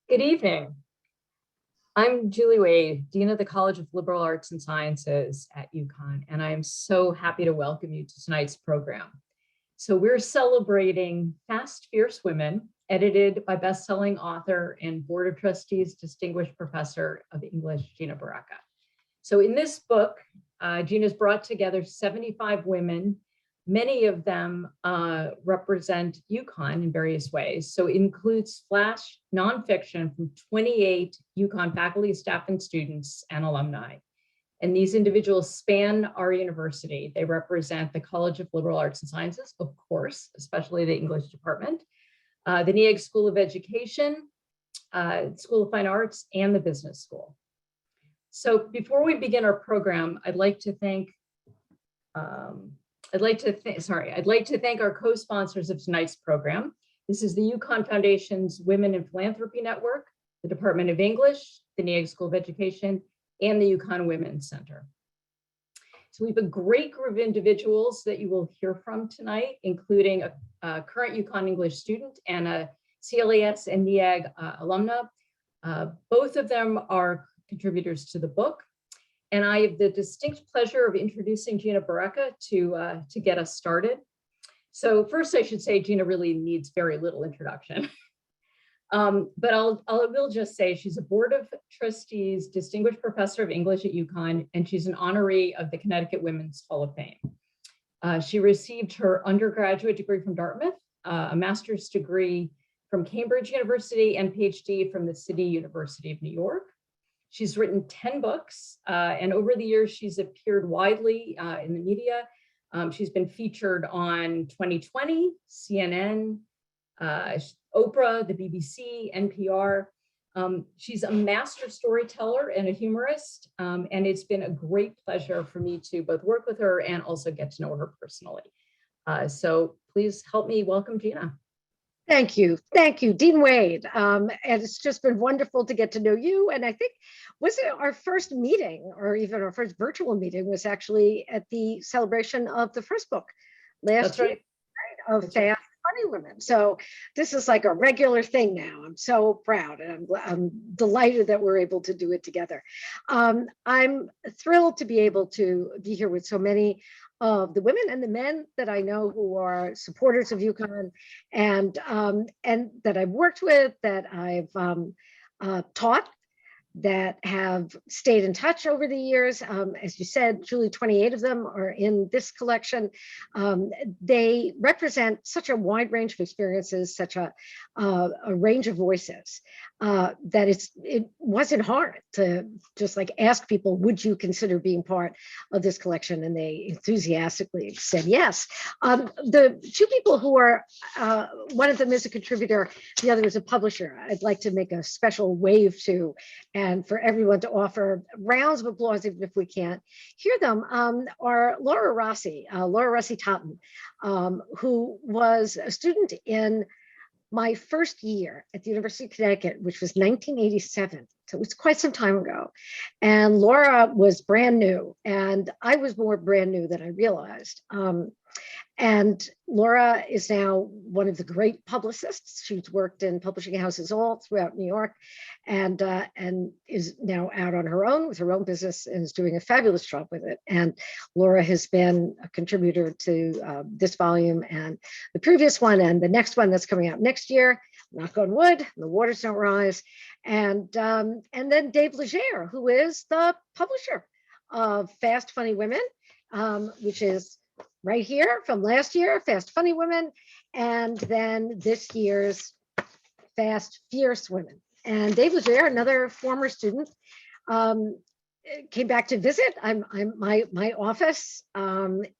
Good evening. I'm Julie Wade, Dean of the College of Liberal Arts and Sciences at UConn, and I am so happy to welcome you to tonight's program. So we're celebrating Fast, Fierce Women, edited by best-selling author and Board of Trustees Distinguished Professor of English, Gina Barreca. So in this book, Gina's brought together 75 women. Many of them represent UConn in various ways. So it includes flash nonfiction from 28 UConn faculty, staff, and students and alumni. And these individuals span our university. They represent the College of Liberal Arts and Sciences, of course, especially the English department, the NEAG School of Education, School of Fine Arts, and the Business School. So before we begin our program, I'd like to thank our co-sponsors of tonight's program. This is the UConn Foundation's Women in Philanthropy Network, the Department of English, the NEAG School of Education, and the UConn Women's Center. So we have a great group of individuals that you will hear from tonight, including a current UConn English student and a CLAS and NEAG alumna. Both of them are contributors to the book. And I have the distinct pleasure of introducing Gina Barreca to get us started. So first, I should say Gina really needs very little introduction. But I will just say she's a Board of Trustees Distinguished Professor of English at UConn, and she's an honoree of the Connecticut Women's Hall of Fame. She received her undergraduate degree from Dartmouth, a master's degree from Cambridge University, and PhD from the City University of New York. She's written 10 books, and over the years, she's appeared widely in the media. She's been featured on 2020, CNN, Oprah, the BBC, NPR. She's a master storyteller and a humorist, and it's been a great pleasure for me to both work with her and also get to know her personally. So please help me welcome Gina. Thank you, Dean Wade. And it's just been wonderful to get to know you. And I think, was it our first meeting, or even our first virtual meeting, was actually at the celebration of the first book last year, right, of Fast, Funny Women. So this is like a regular thing now. I'm so proud, and I'm delighted that we're able to do it together. I'm thrilled to be able to be here with so many of the women and the men that I know who are supporters of UConn, and that I've worked with, that I've taught, that have stayed in touch over the years. As you said, Julie, 28 of them are in this collection. They represent such a wide range of experiences, such a range of voices, that it wasn't hard to just like ask people, would you consider being part of this collection? And they enthusiastically said yes. The two people who are, one of them is a contributor, the other is a publisher, I'd like to make a special wave to, and for everyone to offer rounds of applause, even if we can't hear them, are Laura Russey Thompson, who was a student in my first year at the University of Connecticut, which was 1987. So it was quite some time ago. And Laura was brand new, and I was more brand new than I realized. And Laura is now one of the great publicists. She's worked in publishing houses all throughout New York, and is now out on her own with her own business and is doing a fabulous job with it. And Laura has been a contributor to this volume and the previous one and the next one that's coming out next year. Knock on wood, the waters don't rise. And then Dave Legere, who is the publisher of Fast, Funny Women, which is right here from last year, Fast, Funny Women, and then this year's Fast, Fierce Women. And Dave Legere, another former student, came back to visit. My office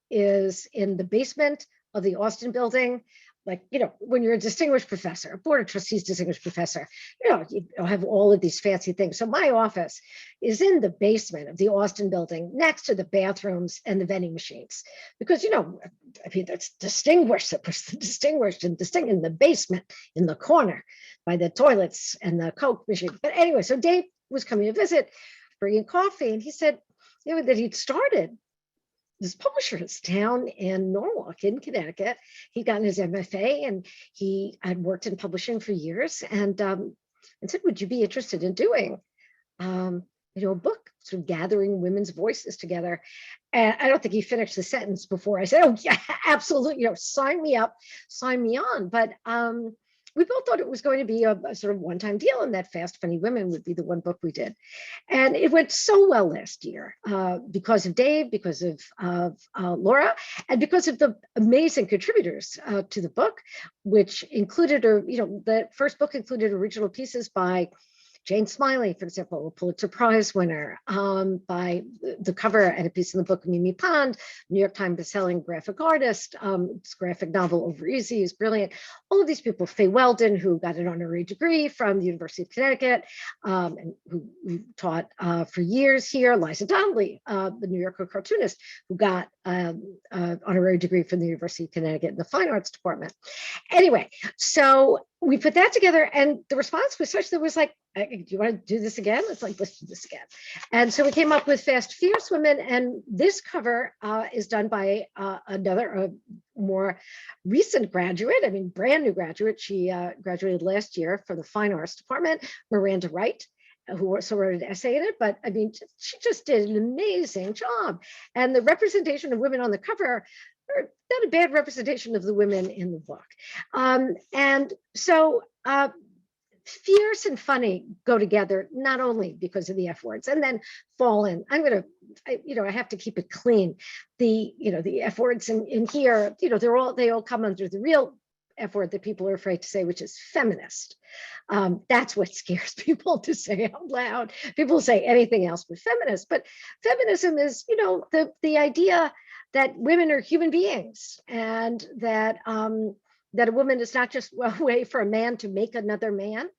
is in the basement of the Austin building. Like, you know, when you're a distinguished professor, a Board of Trustees distinguished professor, you have all of these fancy things. So my office is in the basement of the Austin building, next to the bathrooms and the vending machines, because, I mean, that's distinguished in the basement, in the corner, by the toilets and the Coke machine. But anyway, so Dave was coming to visit, bringing coffee, and he said, that he'd started this publisher's town in Norwalk in Connecticut. He'd gotten his MFA and he had worked in publishing for years. And and said, would you be interested in doing a book, sort of gathering women's voices together? And I don't think he finished the sentence before I said, oh yeah, absolutely, sign me up, sign me on. But we both thought it was going to be a sort of one-time deal, and that Fast Funny Women would be the one book we did. And it went so well last year because of Dave, because of Laura, and because of the amazing contributors to the book, which included, the first book included original pieces by Jane Smiley, for example, a Pulitzer Prize winner, by the cover and a piece in the book, Mimi Pond, New York Times bestselling graphic artist. This graphic novel, Over Easy, is brilliant. All of these people, Faye Weldon, who got an honorary degree from the University of Connecticut, and who taught for years here, Liza Donnelly, the New Yorker cartoonist, who got an honorary degree from the University of Connecticut in the Fine Arts Department. Anyway, so we put that together, and the response was such that it was like, do you want to do this again? It's like, let's do this again. And so we came up with Fast Fierce Women, and this cover is done by another more recent graduate, brand new graduate. She graduated last year from the Fine Arts Department, Miranda Wright, who also wrote an essay in it, but she just did an amazing job. And the representation of women on the cover are not a bad representation of the women in the book. And so fierce and funny go together, not only because of the F words, and then fallen. I have to keep it clean. The F words in here, they all come under the real F word that people are afraid to say, which is feminist. That's what scares people to say out loud. People say anything else but feminist, but feminism is, the idea that women are human beings, and that that a woman is not just a way for a man to make another man.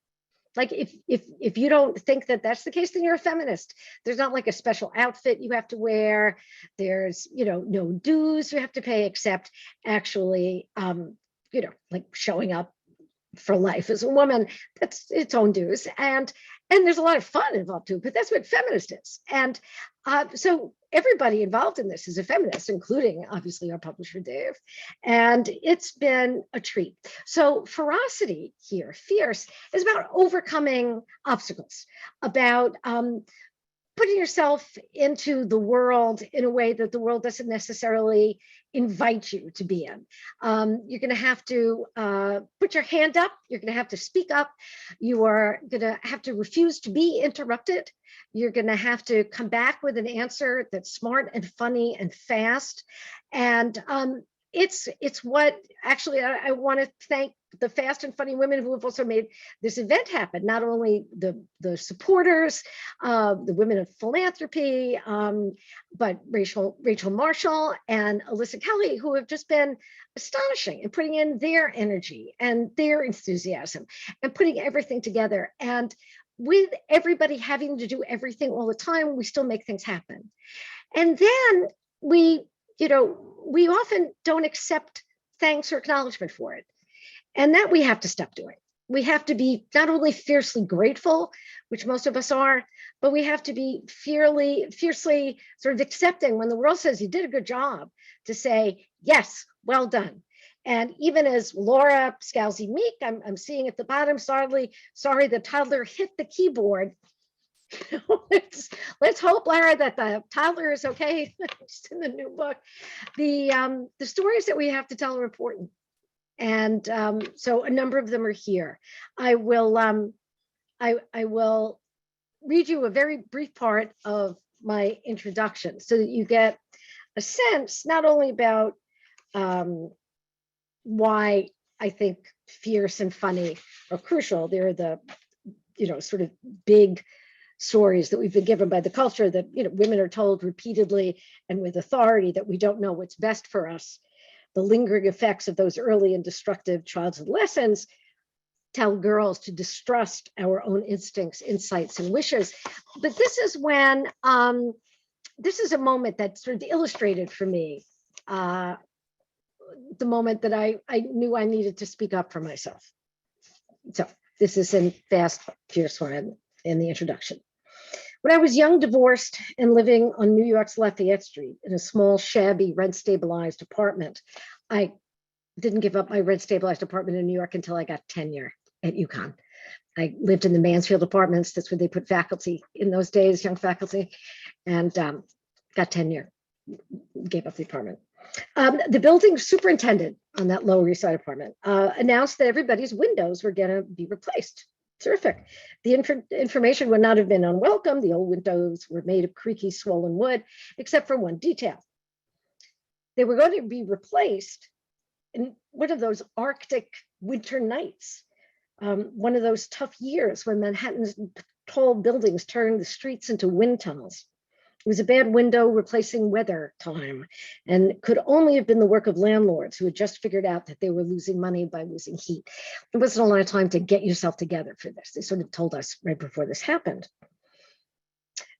Like if you don't think that that's the case, then you're a feminist. There's not like a special outfit you have to wear. There's no dues you have to pay, except actually like showing up for life as a woman. That's its own dues, and there's a lot of fun involved too, but that's what feminist is. And so everybody involved in this is a feminist, including obviously our publisher, Dave. And it's been a treat. So ferocity here, fierce, is about overcoming obstacles, about putting yourself into the world in a way that the world doesn't necessarily invite you to be in. You're going to have to put your hand up. You're going to have to speak up. You are going to have to refuse to be interrupted. You're going to have to come back with an answer that's smart and funny and fast. And it's what actually I want to thank the fast and funny women who have also made this event happen. Not only the supporters, the women of philanthropy, but Rachel Marshall and Alyssa Kelly, who have just been astonishing in putting in their energy and their enthusiasm and putting everything together. And with everybody having to do everything all the time, we still make things happen. And then we often don't accept thanks or acknowledgement for it. And that we have to stop doing. We have to be not only fiercely grateful, which most of us are, but we have to be fiercely sort of accepting when the world says you did a good job, to say, yes, well done. And even as Laura Scalzi Meek, I'm seeing at the bottom, sorry, the toddler hit the keyboard. Let's hope, Lara, that the toddler is okay. Just in the new book. The stories that we have to tell are important. And so a number of them are here. I will read you a very brief part of my introduction so that you get a sense not only about why I think fierce and funny are crucial. They're the sort of big stories that we've been given by the culture that women are told repeatedly and with authority that we don't know what's best for us. The lingering effects of those early and destructive childhood lessons tell girls to distrust our own instincts, insights, and wishes. But this is when, this is a moment that sort of illustrated for me the moment that I knew I needed to speak up for myself. So this is in Fast, Fierce Women in the introduction. When I was young, divorced, and living on New York's Lafayette Street in a small, shabby, rent-stabilized apartment, I didn't give up my rent-stabilized apartment in New York until I got tenure at UConn. I lived in the Mansfield apartments. That's where they put faculty in those days, young faculty, and got tenure, gave up the apartment. The building superintendent on that Lower East Side apartment announced that everybody's windows were going to be replaced. Terrific. The information would not have been unwelcome. The old windows were made of creaky, swollen wood, except for one detail. They were going to be replaced in one of those Arctic winter nights, one of those tough years when Manhattan's tall buildings turned the streets into wind tunnels. It was a bad window replacing weather time, and could only have been the work of landlords who had just figured out that they were losing money by losing heat. There wasn't a lot of time to get yourself together for this. They sort of told us right before this happened.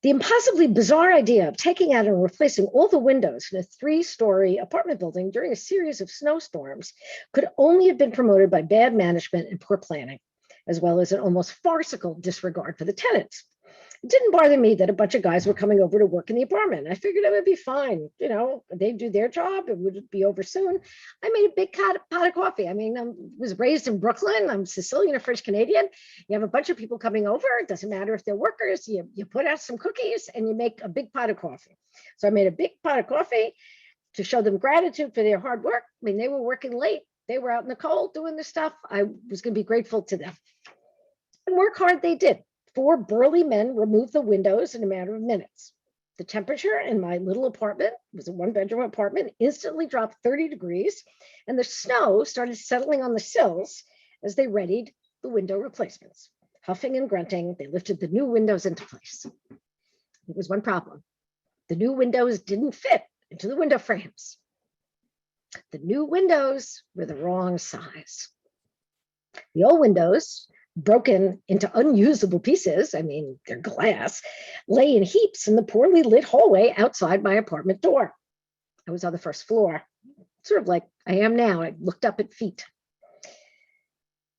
The impossibly bizarre idea of taking out and replacing all the windows in a 3-story apartment building during a series of snowstorms could only have been promoted by bad management and poor planning, as well as an almost farcical disregard for the tenants. It didn't bother me that a bunch of guys were coming over to work in the apartment. I figured it would be fine. You know, they'd do their job. It would be over soon. I made a big pot of coffee. I mean, I was raised in Brooklyn. I'm Sicilian and French Canadian. You have a bunch of people coming over. It doesn't matter if they're workers. You put out some cookies and you make a big pot of coffee. So I made a big pot of coffee to show them gratitude for their hard work. I mean, they were working late. They were out in the cold doing this stuff. I was going to be grateful to them. And work hard they did. 4 burly men removed the windows in a matter of minutes. The temperature in my little apartment, it was a 1-bedroom apartment, instantly dropped 30 degrees, and the snow started settling on the sills as they readied the window replacements. Huffing and grunting, they lifted the new windows into place. There was one problem. The new windows didn't fit into the window frames. The new windows were the wrong size. The old windows, broken into unusable pieces, I mean, they're glass, lay in heaps in the poorly lit hallway outside my apartment door. I was on the first floor, sort of like I am now. I looked up at feet.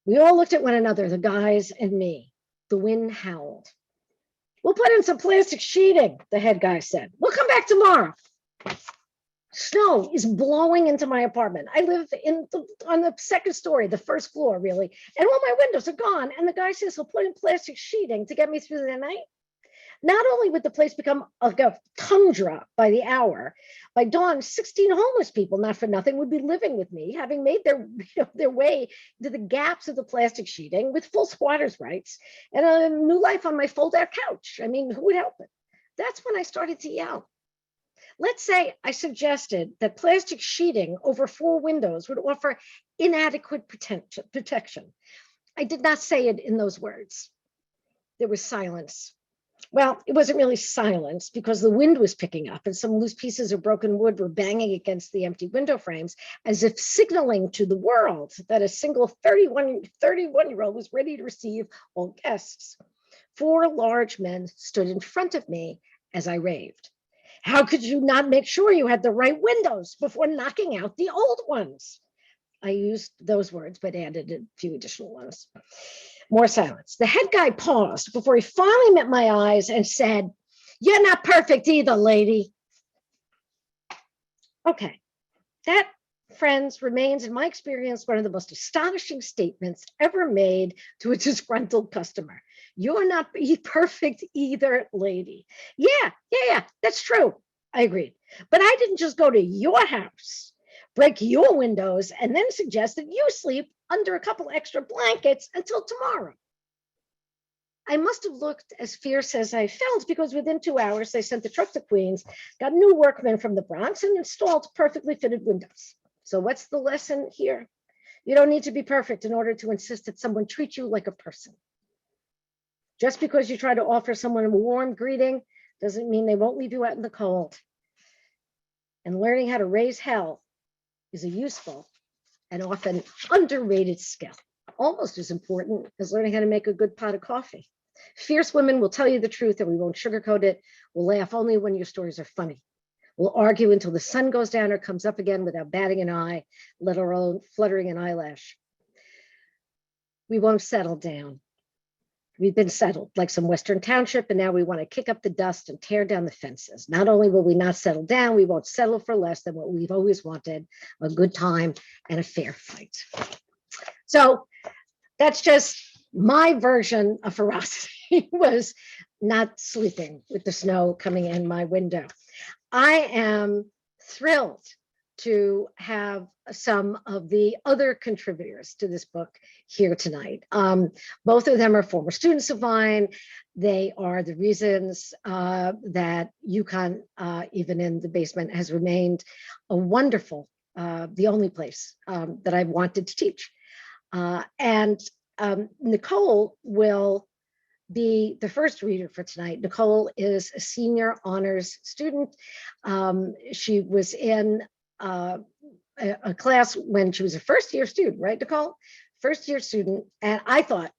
We all looked at one another, the guys and me. The wind howled. "We'll put in some plastic sheeting," the head guy said. "We'll come back tomorrow." Snow is blowing into my apartment. I live on the second story, the first floor, really, and all my windows are gone. And the guy says he'll put in plastic sheeting to get me through the night. Not only would the place become like a tundra by the hour, by dawn, 16 homeless people, not for nothing, would be living with me, having made their way to the gaps of the plastic sheeting with full squatters' rights and a new life on my fold-out couch. I mean, who would help it? That's when I started to yell. Let's say I suggested that plastic sheeting over 4 windows would offer inadequate protection. I did not say it in those words. There was silence. Well, it wasn't really silence because the wind was picking up and some loose pieces of broken wood were banging against the empty window frames as if signaling to the world that a single 31-year-old was ready to receive all guests. 4 large men stood in front of me as I raved. "How could you not make sure you had the right windows before knocking out the old ones?" I used those words, but added a few additional ones. More silence. The head guy paused before he finally met my eyes and said, "You're not perfect either, lady." Okay, that, friends, remains, in my experience, one of the most astonishing statements ever made to a disgruntled customer. "You're not perfect either, lady." Yeah, that's true. I agreed. But I didn't just go to your house, break your windows, and then suggest that you sleep under a couple extra blankets until tomorrow. I must have looked as fierce as I felt because within 2 hours, they sent the truck to Queens, got new workmen from the Bronx, and installed perfectly fitted windows. So what's the lesson here? You don't need to be perfect in order to insist that someone treat you like a person. Just because you try to offer someone a warm greeting doesn't mean they won't leave you out in the cold. And learning how to raise hell is a useful and often underrated skill, almost as important as learning how to make a good pot of coffee. Fierce women will tell you the truth and we won't sugarcoat it. We'll laugh only when your stories are funny. We'll argue until the sun goes down or comes up again without batting an eye, let alone fluttering an eyelash. We won't settle down. We've been settled like some Western township, and now we want to kick up the dust and tear down the fences. Not only will we not settle down, we won't settle for less than what we've always wanted, a good time and a fair fight. So that's just My version of ferocity was not sleeping with the snow coming in my window. I am thrilled to have some of the other contributors to this book here tonight. Both of them are former students of mine. They are the reasons that UConn, even in the basement, has remained a wonderful, the only place that I've wanted to teach. And Nicole will be the first reader for tonight. Nicole is a senior honors student. She was in a class when she was a first year student, right, Nicole? First year student. And I thought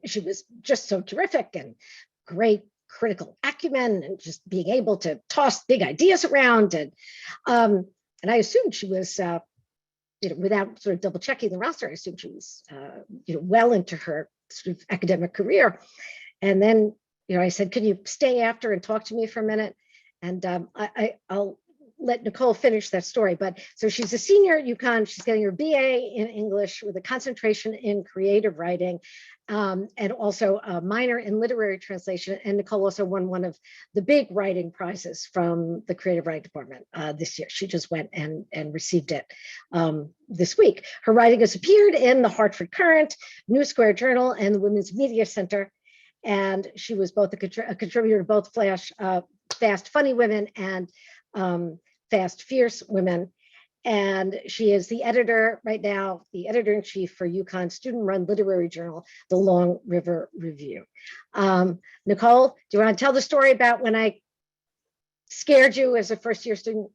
she was just so terrific and great critical acumen and just being able to toss big ideas around. And I assumed she was, without sort of double checking the roster, I assumed she was, well into her sort of academic career. And then, I said, can you stay after and talk to me for a minute? And I'll let Nicole finish that story. But so she's a senior at UConn. She's getting her BA in English with a concentration in creative writing, and also a minor in literary translation. And Nicole also won one of the big writing prizes from the creative writing department this year. She just went and received it this week. Her writing has appeared in the Hartford Courant, New Square Journal, and the Women's Media Center. And she was both a contributor to both Fast Funny Women and Fast Fierce Women. And she is the editor right now, the editor-in-chief for UConn student-run literary journal, The Long River Review. Nicole, do you want to tell the story about when I scared you as a first-year student?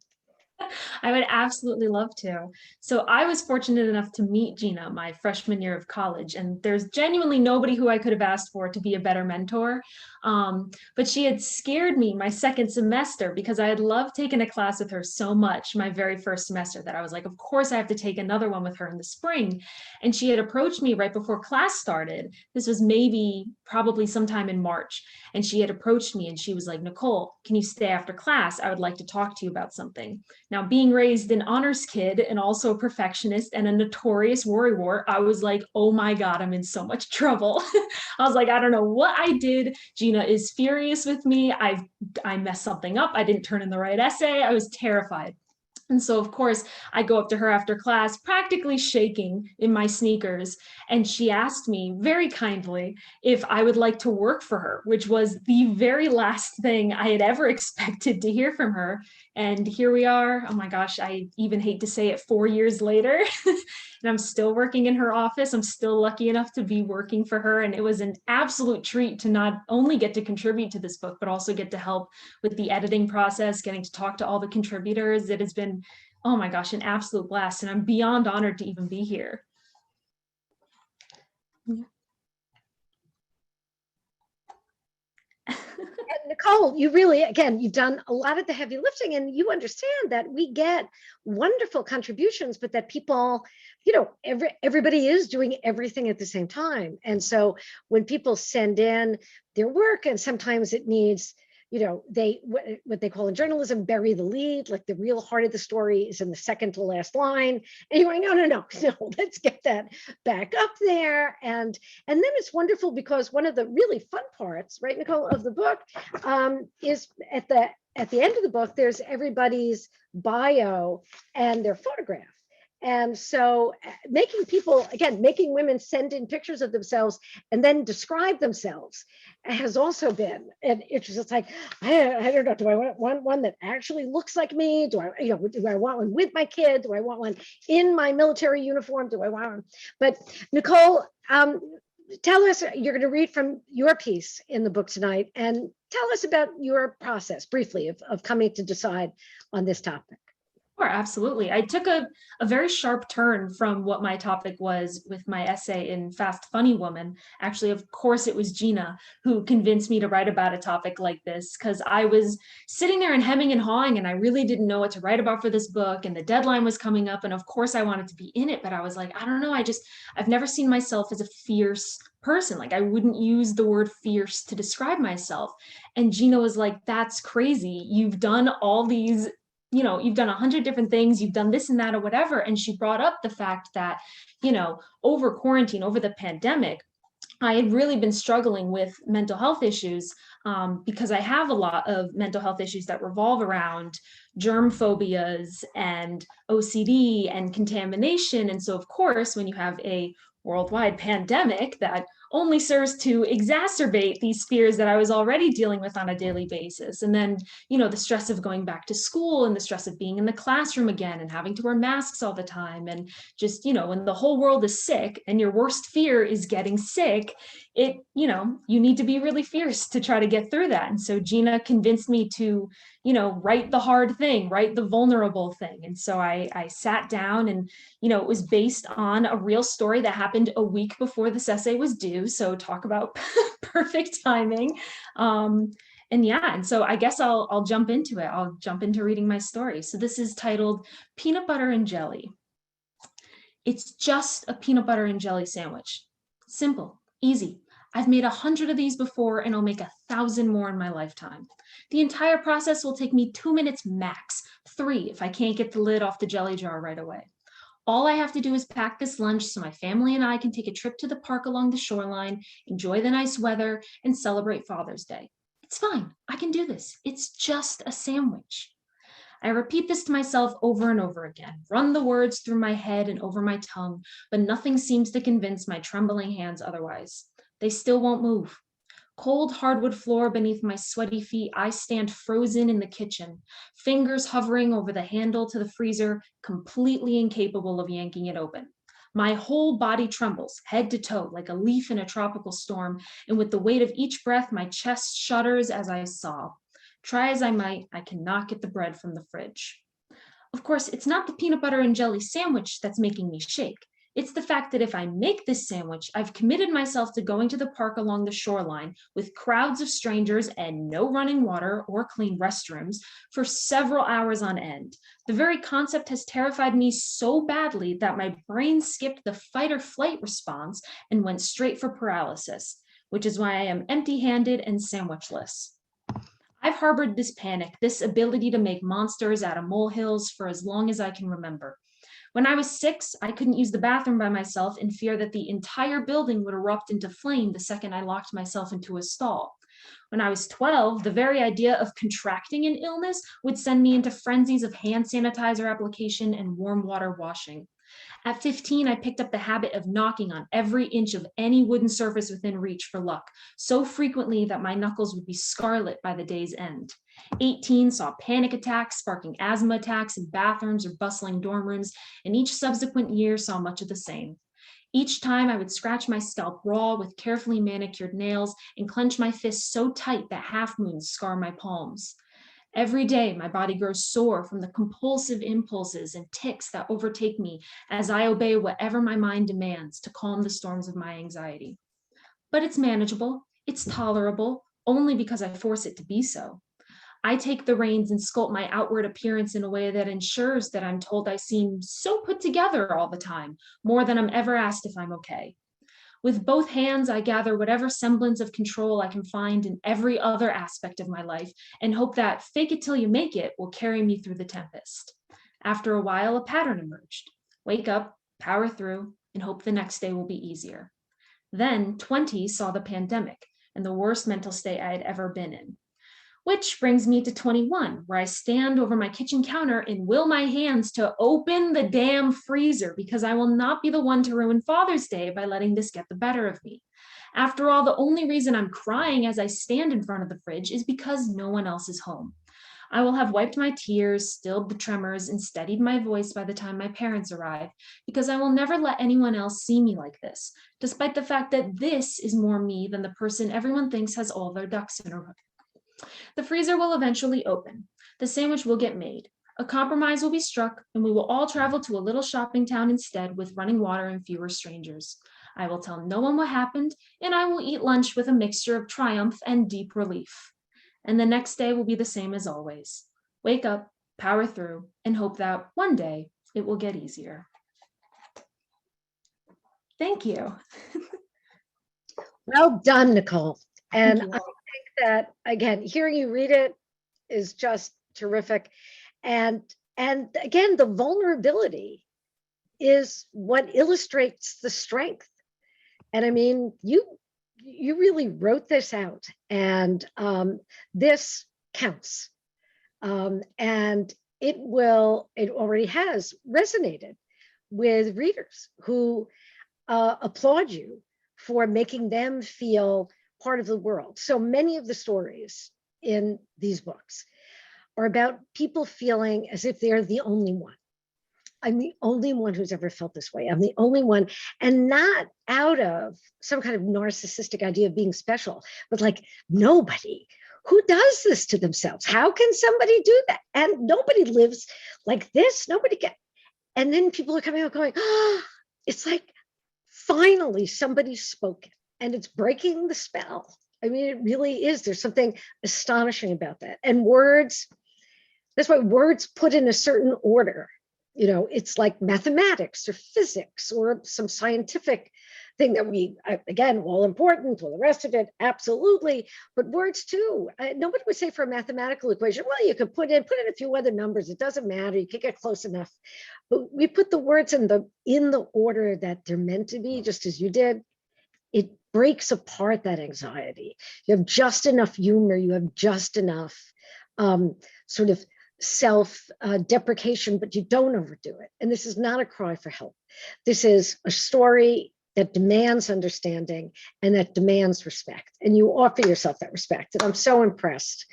I would absolutely love to. So I was fortunate enough to meet Gina my freshman year of college, and there's genuinely nobody who I could have asked for to be a better mentor. But she had scared me my second semester because I had loved taking a class with her so much my very first semester that I was like, of course I have to take another one with her in the spring. And she had approached me right before class started. This was probably sometime in March. And she had approached me and she was like, Nicole, can you stay after class? I would like to talk to you about something. Now, being raised an honors kid and also a perfectionist and a notorious worrywart, I was like, oh my God, I'm in so much trouble. I was like, I don't know what I did. Gina is furious with me. I messed something up. I didn't turn in the right essay. I was terrified. And so, of course, I go up to her after class, practically shaking in my sneakers. And she asked me very kindly if I would like to work for her, which was the very last thing I had ever expected to hear from her. And here we are. Oh my gosh, I even hate to say it, 4 years later. And I'm still working in her office. I'm still lucky enough to be working for her. And it was an absolute treat to not only get to contribute to this book, but also get to help with the editing process, getting to talk to all the contributors. It has been, oh my gosh, an absolute blast. And I'm beyond honored to even be here. Nicole, you really, again, you've done a lot of the heavy lifting, and you understand that we get wonderful contributions, but that people, everybody is doing everything at the same time. And so when people send in their work, and sometimes it needs, what they call in journalism, bury the lead, like the real heart of the story is in the second to last line. And you're going, no, let's get that back up there. And then it's wonderful because one of the really fun parts, right, Nicole, of the book is at the end of the book, there's everybody's bio and their photograph. And so making women send in pictures of themselves and then describe themselves has also been, and it's just like, I don't know, do I want one that actually looks like me? Do I want one with my kid? Do I want one in my military uniform? Do I want one? But Nicole, tell us, you're going to read from your piece in the book tonight, and tell us about your process briefly of coming to decide on this topic. Sure, absolutely. I took a very sharp turn from what my topic was with my essay in Fast Funny Woman. Actually, of course, it was Gina who convinced me to write about a topic like this, because I was sitting there and hemming and hawing, and I really didn't know what to write about for this book, and the deadline was coming up, and of course I wanted to be in it, but I was like, I don't know, I've never seen myself as a fierce person. Like, I wouldn't use the word fierce to describe myself. And Gina was like, that's crazy. You've done all these, you've done 100 different things, you've done this and that or whatever. And she brought up the fact that, over quarantine, over the pandemic, I had really been struggling with mental health issues because I have a lot of mental health issues that revolve around germ phobias and OCD and contamination. And so, of course, when you have a worldwide pandemic that only serves to exacerbate these fears that I was already dealing with on a daily basis. And then, the stress of going back to school and the stress of being in the classroom again and having to wear masks all the time. And just, when the whole world is sick and your worst fear is getting sick, you need to be really fierce to try to get through that. And so Gina convinced me to, write the hard thing, write the vulnerable thing. And so I sat down and, it was based on a real story that happened a week before this essay was due. So talk about perfect timing. And so I guess I'll jump into it. I'll jump into reading my story. So this is titled Peanut Butter and Jelly. It's just a peanut butter and jelly sandwich. Simple, easy. I've made 100 of these before and I'll make 1,000 more in my lifetime. The entire process will take me 2 minutes max, 3 if I can't get the lid off the jelly jar right away. All I have to do is pack this lunch so my family and I can take a trip to the park along the shoreline, enjoy the nice weather, and celebrate Father's Day. It's fine, I can do this. It's just a sandwich. I repeat this to myself over and over again, run the words through my head and over my tongue, but nothing seems to convince my trembling hands otherwise. They still won't move. Cold hardwood floor beneath my sweaty feet, I stand frozen in the kitchen, fingers hovering over the handle to the freezer, completely incapable of yanking it open. My whole body trembles, head to toe, like a leaf in a tropical storm, and with the weight of each breath, my chest shudders as I sob. Try as I might, I cannot get the bread from the fridge. Of course, it's not the peanut butter and jelly sandwich that's making me shake. It's the fact that if I make this sandwich, I've committed myself to going to the park along the shoreline with crowds of strangers and no running water or clean restrooms for several hours on end. The very concept has terrified me so badly that my brain skipped the fight or flight response and went straight for paralysis, which is why I am empty-handed and sandwichless. I've harbored this panic, this ability to make monsters out of molehills for as long as I can remember. When I was 6, I couldn't use the bathroom by myself in fear that the entire building would erupt into flame the second I locked myself into a stall. When I was 12, the very idea of contracting an illness would send me into frenzies of hand sanitizer application and warm water washing. At 15, I picked up the habit of knocking on every inch of any wooden surface within reach for luck, so frequently that my knuckles would be scarlet by the day's end. 18 saw panic attacks, sparking asthma attacks in bathrooms or bustling dorm rooms, and each subsequent year saw much of the same. Each time I would scratch my scalp raw with carefully manicured nails and clench my fists so tight that half moons scar my palms. Every day, my body grows sore from the compulsive impulses and tics that overtake me as I obey whatever my mind demands to calm the storms of my anxiety. But it's manageable, it's tolerable, only because I force it to be so. I take the reins and sculpt my outward appearance in a way that ensures that I'm told I seem so put together all the time, more than I'm ever asked if I'm okay. With both hands, I gather whatever semblance of control I can find in every other aspect of my life and hope that fake it till you make it will carry me through the tempest. After a while, a pattern emerged. Wake up, power through, and hope the next day will be easier. Then 20 saw the pandemic and the worst mental state I had ever been in. Which brings me to 21, where I stand over my kitchen counter and will my hands to open the damn freezer because I will not be the one to ruin Father's Day by letting this get the better of me. After all, the only reason I'm crying as I stand in front of the fridge is because no one else is home. I will have wiped my tears, stilled the tremors, and steadied my voice by the time my parents arrive, because I will never let anyone else see me like this, despite the fact that this is more me than the person everyone thinks has all their ducks in a row. The freezer will eventually open. The sandwich will get made. A compromise will be struck, and we will all travel to a little shopping town instead with running water and fewer strangers. I will tell no one what happened, and I will eat lunch with a mixture of triumph and deep relief. And the next day will be the same as always. Wake up, power through, and hope that one day it will get easier. Thank you. Well done, Nicole. And Thank you. I think that, again, hearing you read it is just terrific. And again, the vulnerability is what illustrates the strength. And I mean, you you really wrote this out, and this counts. And it already has resonated with readers who applaud you for making them feel part of the world. So many of the stories in these books are about people feeling as if they're the only one. I'm the only one who's ever felt this way. I'm the only one, and not out of some kind of narcissistic idea of being special, but like, nobody who does this to themselves. How can somebody do that? And nobody lives like this. Nobody can. And then people are coming out going, oh, it's like finally somebody's spoken, and it's breaking the spell. I mean, it really is. There's something astonishing about that. And words, that's why words put in a certain order. You know, it's like mathematics or physics or some scientific thing that we, again, all important, all the rest of it, absolutely. But words too. Nobody would say for a mathematical equation, well, you could put in a few other numbers. It doesn't matter. You could get close enough. But we put the words in the order that they're meant to be, just as you did. It breaks apart that anxiety. You have just enough humor. You have just enough sort of self-deprecation, but you don't overdo it. And this is not a cry for help. This is a story that demands understanding and that demands respect. And you offer yourself that respect. And I'm so impressed.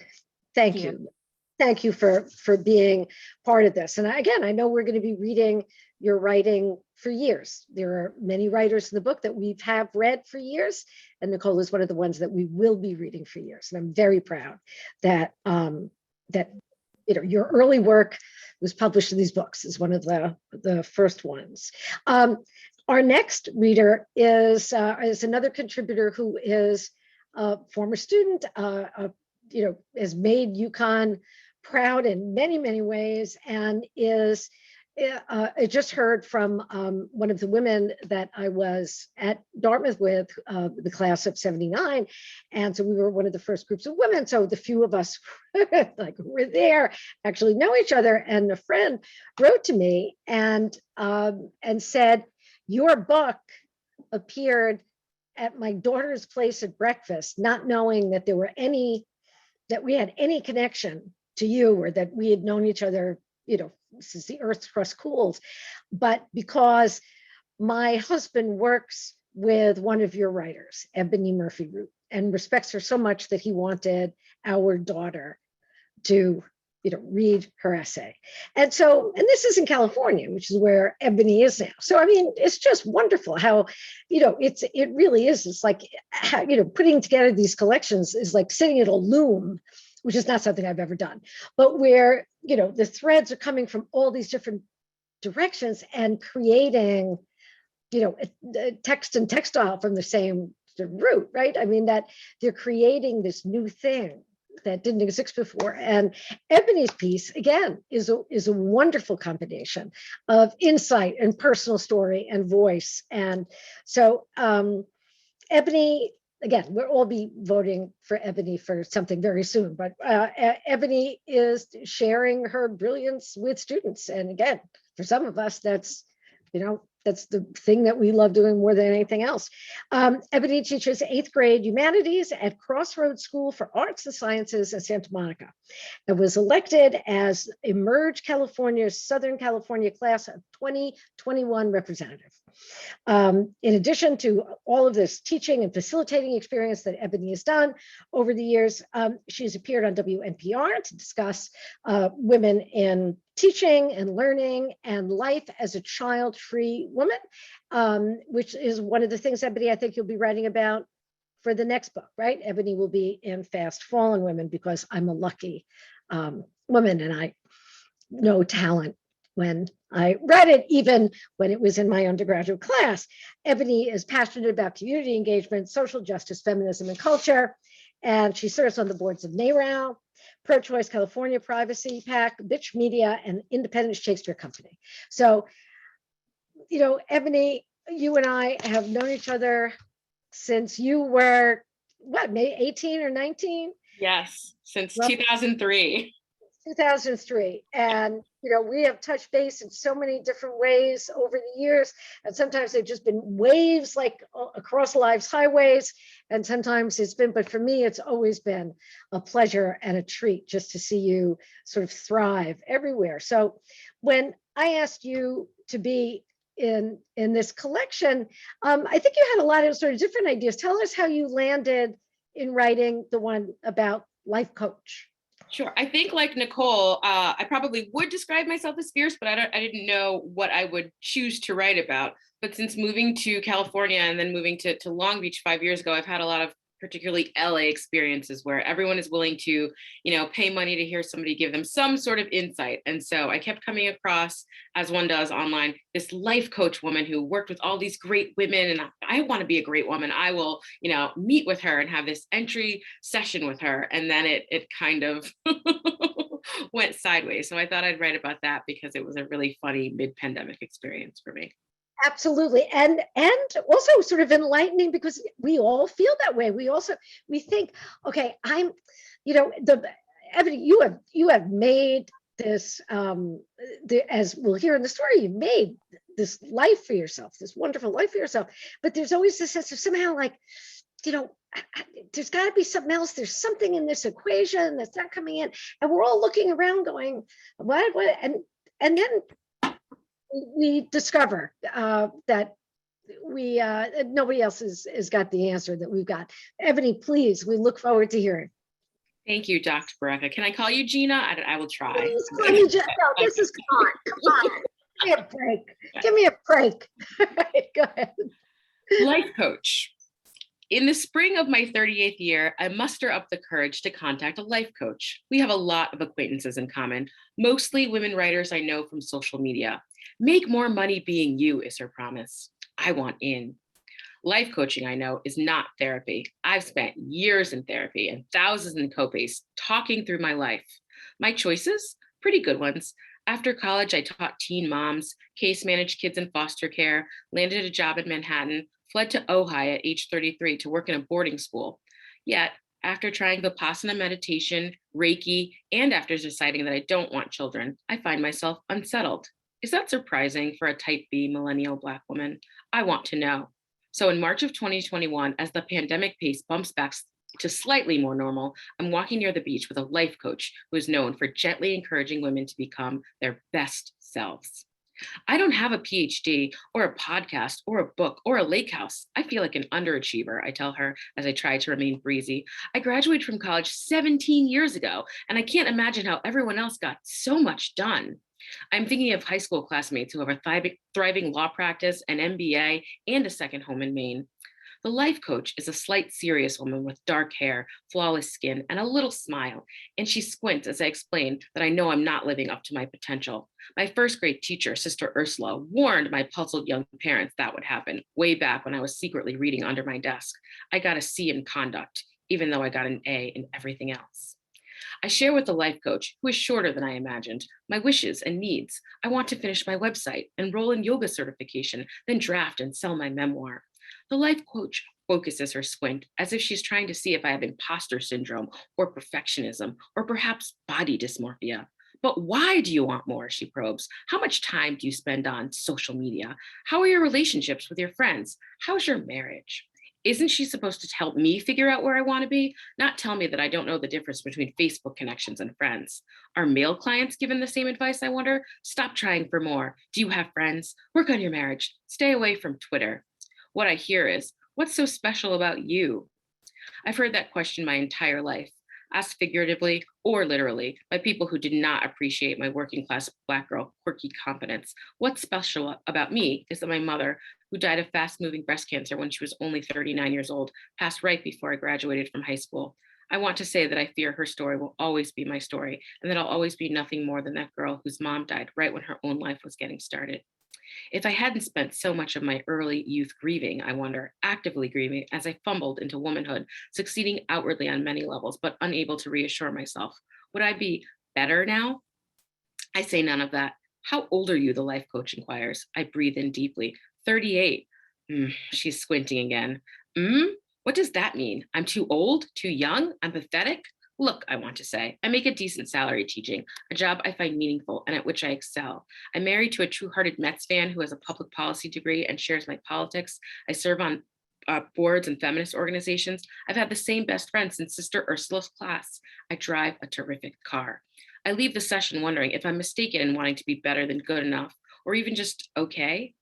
Thank you. Thank you for being part of this. And again, I know we're going to be reading your writing for years. There are many writers in the book that we have read for years, and Nicole is one of the ones that we will be reading for years. And I'm very proud that your early work was published in these books, is one of the first ones. Our next reader is another contributor who is a former student, has made UConn proud in many, many ways, and I just heard from one of the women that I was at Dartmouth with, the class of 79. And so we were one of the first groups of women. So the few of us like were there actually know each other. And a friend wrote to me and said, your book appeared at my daughter's place at breakfast, not knowing that that we had any connection to you, or that we had known each other, since the earth's crust cools, but because my husband works with one of your writers, Ebony Murphy-Root, and respects her so much that he wanted our daughter to, read her essay. And this is in California, which is where Ebony is now. So, I mean, it's just wonderful how, it really is. It's like, how, putting together these collections is like sitting at a loom, which is not something I've ever done, but where, the threads are coming from all these different directions and creating, a text and textile from the same root, right? I mean, that they're creating this new thing that didn't exist before. And Ebony's piece, again, is a wonderful combination of insight and personal story and voice. And so Ebony, again, we'll all be voting for Ebony for something very soon, but Ebony is sharing her brilliance with students. And again, for some of us, that's the thing that we love doing more than anything else. Ebony teaches 8th grade humanities at Crossroads School for Arts and Sciences in Santa Monica, and was elected as Emerge California's Southern California class of 2021 representative. In addition to all of this teaching and facilitating experience that Ebony has done over the years, she's appeared on WNPR to discuss women in teaching and learning and life as a child-free woman, which is one of the things, Ebony, I think you'll be writing about for the next book, right? Ebony will be in Fast Fallen Women, because I'm a lucky woman and I know talent when I read it, even when it was in my undergraduate class. Ebony is passionate about community engagement, social justice, feminism, and culture. And she serves on the boards of NARAL, Pro-Choice California Privacy PAC, Bitch Media, and Independent Shakespeare Company. So, Ebony, you and I have known each other since you were, what, maybe 18 or 19? Yes, since 2003. 2003. And, we have touched base in so many different ways over the years. And sometimes they've just been waves like across life's highways. And sometimes but for me, it's always been a pleasure and a treat just to see you sort of thrive everywhere. So when I asked you to be in this collection, I think you had a lot of sort of different ideas. Tell us how you landed in writing the one about life coach. Sure. I think like Nicole, I probably would describe myself as fierce, but I didn't know what I would choose to write about. But since moving to California and then moving to Long Beach 5 years ago, I've had a lot of particularly LA experiences where everyone is willing to, pay money to hear somebody give them some sort of insight. And so I kept coming across, as one does online, this life coach woman who worked with all these great women. And I want to be a great woman. I will, meet with her and have this entry session with her. And then it kind of went sideways. So I thought I'd write about that because it was a really funny mid-pandemic experience for me. Absolutely. And also sort of enlightening because we all feel that way. We think, okay, Ebony, you have made this, as we'll hear in the story, you've made this life for yourself, this wonderful life for yourself. But there's always this sense of somehow like, there's got to be something else. There's something in this equation that's not coming in. And we're all looking around going, what? And then we discover that nobody else has got the answer that we've got. Ebony, please, we look forward to hearing. Thank you, Dr. Barreca. Can I call you Gina? I will try. Please call me Gina. No, this is come on. Give me a break. Give me a break. All right, go ahead. Life coach. In the spring of my 38th year, I muster up the courage to contact a life coach. We have a lot of acquaintances in common, mostly women writers I know from social media. Make more money being you is her promise. I want in. Life coaching, I know, is not therapy. I've spent years in therapy and thousands in copays talking through my life. My choices? Pretty good ones. After college, I taught teen moms, case managed kids in foster care, landed a job in Manhattan, fled to Ojai at age 33 to work in a boarding school. Yet, after trying Vipassana meditation, Reiki, and after deciding that I don't want children, I find myself unsettled. Is that surprising for a type B millennial Black woman? I want to know. So in March of 2021, as the pandemic pace bumps back to slightly more normal, I'm walking near the beach with a life coach who is known for gently encouraging women to become their best selves. I don't have a PhD or a podcast or a book or a lake house. I feel like an underachiever, I tell her as I try to remain breezy. I graduated from college 17 years ago, and I can't imagine how everyone else got so much done. I'm thinking of high school classmates who have a thriving law practice, an MBA, and a second home in Maine. The life coach is a slight, serious woman with dark hair, flawless skin, and a little smile. And she squints as I explain that I know I'm not living up to my potential. My first grade teacher, Sister Ursula, warned my puzzled young parents that would happen way back when I was secretly reading under my desk. I got a C in conduct, even though I got an A in everything else. I share with the life coach, who is shorter than I imagined, my wishes and needs. I want to finish my website, enroll in yoga certification, then draft and sell my memoir. The life coach focuses her squint as if she's trying to see if I have imposter syndrome or perfectionism or perhaps body dysmorphia. But why do you want more? She probes. How much time do you spend on social media? How are your relationships with your friends? How's your marriage? Isn't she supposed to help me figure out where I want to be? Not tell me that I don't know the difference between Facebook connections and friends. Are male clients given the same advice, I wonder? Stop trying for more. Do you have friends? Work on your marriage. Stay away from Twitter. What I hear is, what's so special about you? I've heard that question my entire life, asked figuratively or literally by people who did not appreciate my working class Black girl quirky competence. What's special about me is that my mother, who died of fast moving breast cancer when she was only 39 years old, passed right before I graduated from high school. I want to say that I fear her story will always be my story, and that I'll always be nothing more than that girl whose mom died right when her own life was getting started. If I hadn't spent so much of my early youth grieving, I wonder, actively grieving as I fumbled into womanhood, succeeding outwardly on many levels, but unable to reassure myself, would I be better now? I say none of that. How old are you? The life coach inquires. I breathe in deeply. 38. She's squinting again. What does that mean? I'm too old? Too young? I'm pathetic? Look, I want to say, I make a decent salary teaching, a job I find meaningful and at which I excel. I'm married to a true-hearted Mets fan who has a public policy degree and shares my politics. I serve on boards and feminist organizations. I've had the same best friend since Sister Ursula's class. I drive a terrific car. I leave the session wondering if I'm mistaken in wanting to be better than good enough, or even just okay.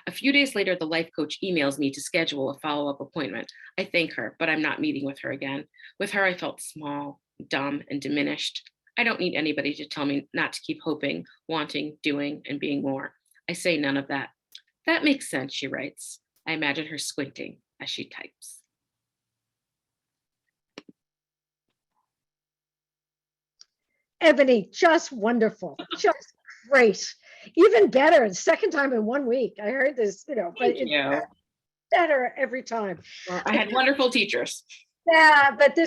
A few days later, the life coach emails me to schedule a follow-up appointment. I thank her, but I'm not meeting with her again. With her, I felt small, dumb, and diminished. I don't need anybody to tell me not to keep hoping, wanting, doing, and being more. I say none of that. That makes sense, she writes. I imagine her squinting as she types. Ebony, just wonderful, just great. Even better, the second time in 1 week. I heard this, but Thank it's you. better every time. Well, I had wonderful teachers. Yeah, but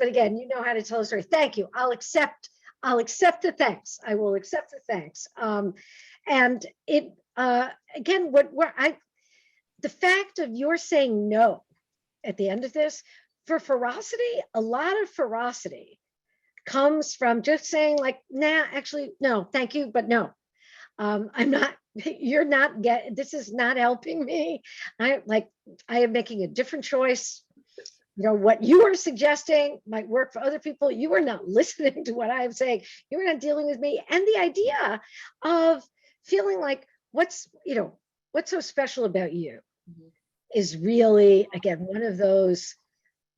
again, you know how to tell a story. Thank you. I'll accept the thanks. I will accept the thanks. And it, again, the fact of your saying no at the end of this, for ferocity, a lot of ferocity comes from just saying like, nah, actually, no, thank you, but no. I'm not, this is not helping me. I am making a different choice. What you are suggesting might work for other people. You are not listening to what I'm saying. You're not dealing with me. And the idea of feeling like what's so special about you is really, again, one of those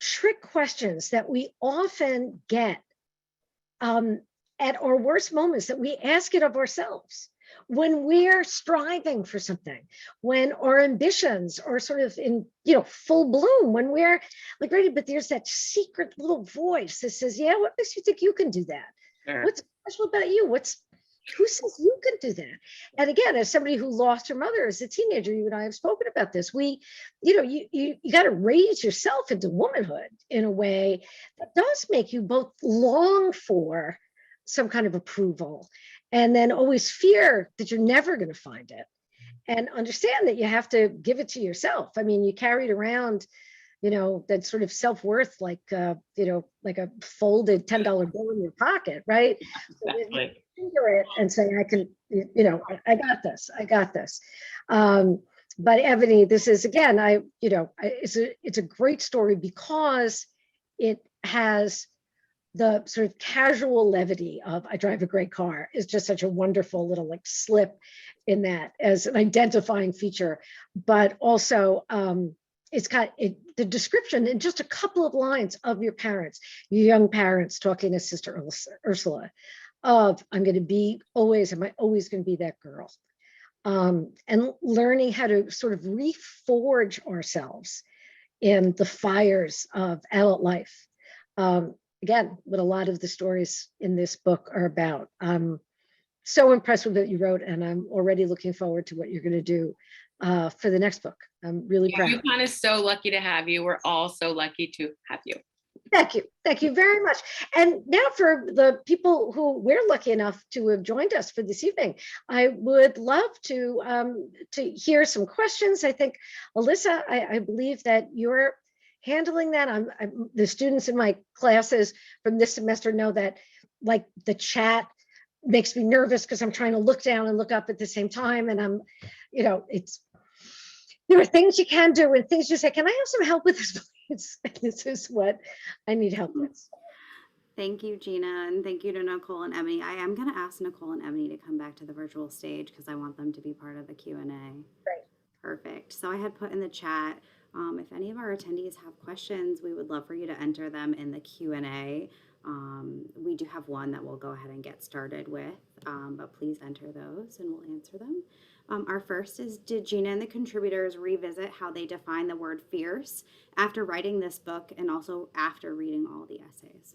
trick questions that we often get at our worst moments, that we ask it of ourselves when we're striving for something, when our ambitions are sort of in full bloom, when we're like ready, but there's that secret little voice that says, yeah, what makes you think you can do that? Sure. What's special about you? Who says you can do that? And again, as somebody who lost her mother as a teenager, you and I have spoken about this. You got to raise yourself into womanhood in a way that does make you both long for some kind of approval, and then always fear that you're never going to find it, and understand that you have to give it to yourself. I mean, you carried around, that sort of self-worth, like a folded $10 bill in your pocket, right? Exactly. So you finger it and say, I can, I got this. But Ebony, this is, again, it's a great story because it has the sort of casual levity of I drive a great car is just such a wonderful little slip in that as an identifying feature, but also it's got the description in just a couple of lines of your young parents talking to Sister Ursula of am I always going to be that girl? And learning how to sort of reforge ourselves in the fires of adult life. Again, what a lot of the stories in this book are about. I'm so impressed with what you wrote, and I'm already looking forward to what you're going to do for the next book. I'm really proud. UConn is so lucky to have you. We're all so lucky to have you. Thank you. Thank you very much. And now for the people who we're lucky enough to have joined us for this evening, I would love to hear some questions. I think, Alyssa, I believe that you're handling that. The students in my classes from this semester know that the chat makes me nervous because I'm trying to look down and look up at the same time. And I'm, there are things you can do and things you say, can I have some help with this, please? This is what I need help with. Thank you, Gina, and thank you to Nicole and Ebony. I am going to ask Nicole and Ebony to come back to the virtual stage because I want them to be part of the Q&A. Great. Perfect. So I had put in the chat, if any of our attendees have questions, we would love for you to enter them in the Q&A. We do have one that we'll go ahead and get started with, but please enter those and we'll answer them. Our first is, did Gina and the contributors revisit how they define the word fierce after writing this book and also after reading all the essays?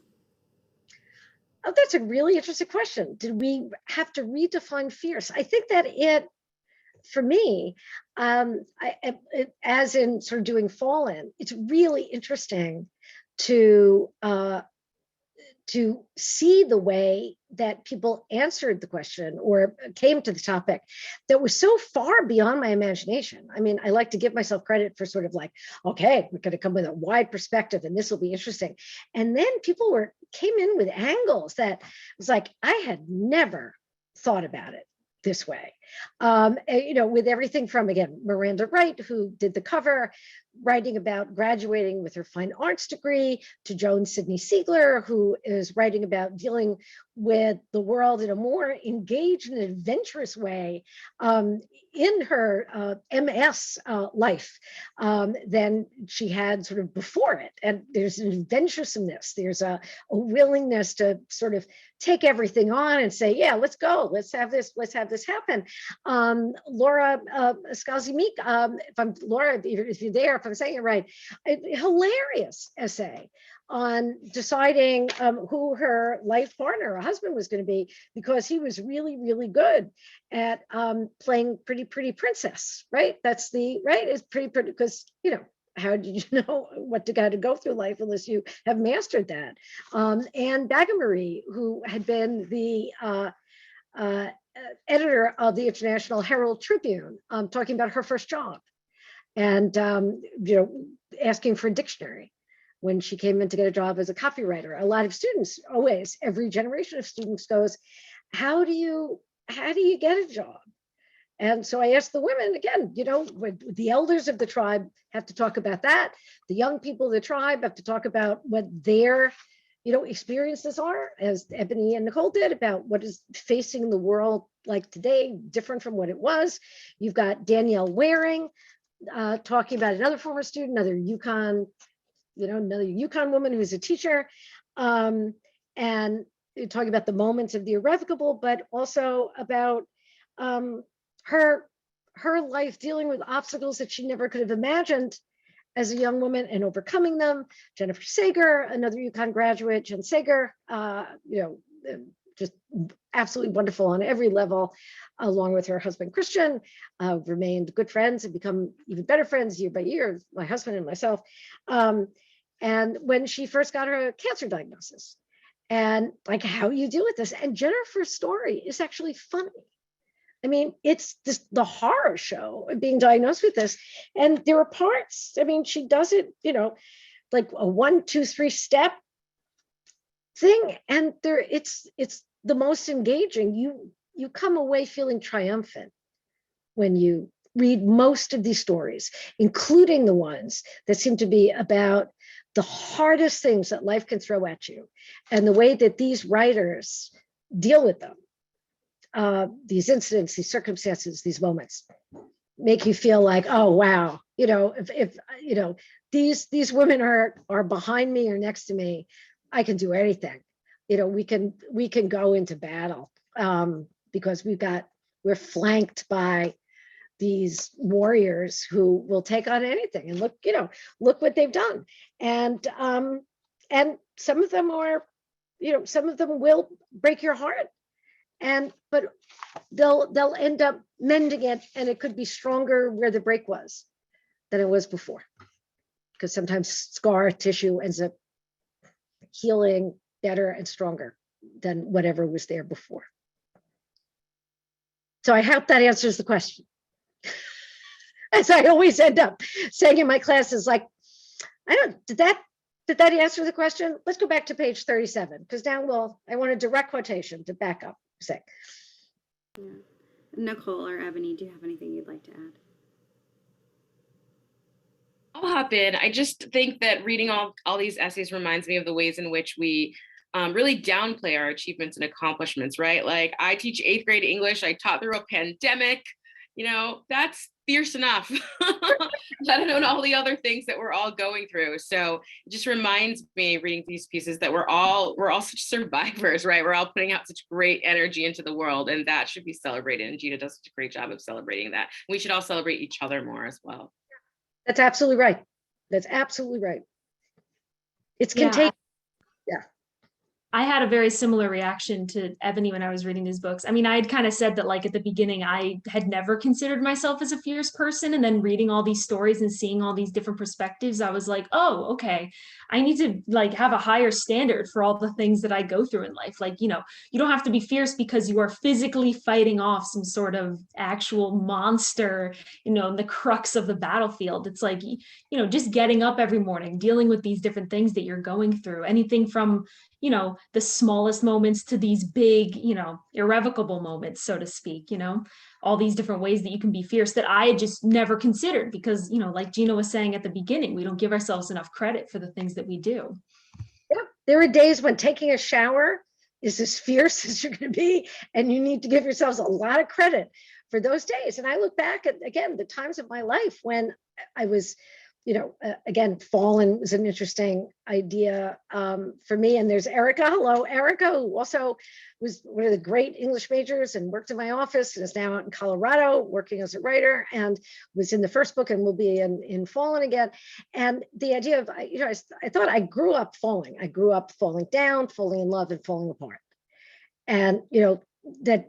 Oh, that's a really interesting question. Did we have to redefine fierce? I think that for me, as in sort of doing Fallen, it's really interesting to to see the way that people answered the question or came to the topic that was so far beyond my imagination. I mean, I like to give myself credit for sort of like, okay, we're going to come with a wide perspective and this will be interesting. And then people came in with angles that was like, I had never thought about it this way. With everything from, again, Miranda Wright, who did the cover, writing about graduating with her fine arts degree, to Joan Sidney Siegler, who is writing about dealing with the world in a more engaged and adventurous way in her MS life than she had sort of before it. And there's an adventuresomeness, there's a willingness to sort of take everything on and say, yeah, let's go, let's have this happen. Laura Scalzi-Meek, Laura, if you're there, if I'm saying it right, a hilarious essay on deciding who her life partner or husband was going to be, because he was really, really good at playing pretty princess, right? That's right? It's pretty, because, how did you know what to go through life unless you have mastered that? Anne Bagamarie, who had been the editor of the International Herald Tribune, talking about her first job and asking for a dictionary when she came in to get a job as a copywriter. A lot of students, always, every generation of students goes, how do you get a job? And so I asked the women again, the elders of the tribe have to talk about that. The young people of the tribe have to talk about what their experiences are, as Ebony and Nicole did, about what is facing the world like today, different from what it was. You've got Danielle Waring talking about another former student, another UConn woman who's a teacher, and talking about the moments of the irrevocable, but also about her life dealing with obstacles that she never could have imagined as a young woman and overcoming them. Jennifer Sager, another UConn graduate, Jen Sager, just absolutely wonderful on every level, along with her husband, Christian, remained good friends and become even better friends year by year, my husband and myself. And when she first got her cancer diagnosis, and like how you deal with this. And Jennifer's story is actually funny. I mean, it's just the horror show of being diagnosed with this. And there are parts, I mean, she does it, like a 1, 2, 3 step thing. And it's the most engaging. You come away feeling triumphant when you read most of these stories, including the ones that seem to be about the hardest things that life can throw at you, and the way that these writers deal with them. These incidents, these circumstances, these moments make you feel like, oh, wow, if these women are behind me or next to me, I can do anything. We can go into battle because we're flanked by these warriors who will take on anything. And look what they've done. And some of them are, some of them will break your heart. But they'll end up mending it, and it could be stronger where the break was than it was before. Because sometimes scar tissue ends up healing better and stronger than whatever was there before. So I hope that answers the question. As I always end up saying in my classes, like, did that answer the question? Let's go back to page 37, because now I want a direct quotation to back up. Say. Yeah. Nicole or Ebony, do you have anything you'd like to add? I'll hop in. I just think that reading all these essays reminds me of the ways in which we really downplay our achievements and accomplishments, right? Like, I teach 8th grade English. I taught through a pandemic. That's fierce enough, let alone all the other things that we're all going through. So it just reminds me, reading these pieces, that we're all such survivors, right? We're all putting out such great energy into the world, and that should be celebrated. And Gina does such a great job of celebrating that. We should all celebrate each other more as well. That's absolutely right. That's absolutely right. It's contagious. Yeah. I had a very similar reaction to Ebony when I was reading these books. I mean, I had kind of said that like at the beginning, I had never considered myself as a fierce person. And then reading all these stories and seeing all these different perspectives, I was like, oh, okay, I need to like have a higher standard for all the things that I go through in life. Like, you don't have to be fierce because you are physically fighting off some sort of actual monster, in the crux of the battlefield. It's like, just getting up every morning, dealing with these different things that you're going through, anything from the smallest moments to these big, irrevocable moments, so to speak, all these different ways that you can be fierce that I had just never considered because, like Gina was saying at the beginning, we don't give ourselves enough credit for the things that we do. Yeah, there are days when taking a shower is as fierce as you're going to be, and you need to give yourselves a lot of credit for those days. And I look back at, again, the times of my life when I was, again, fallen was an interesting idea for me. And there's Erica. Hello, Erica, who also was one of the great English majors and worked in my office and is now out in Colorado working as a writer and was in the first book and will be in Fallen again. And the idea of, I thought I grew up falling. I grew up falling down, falling in love, and falling apart. And, that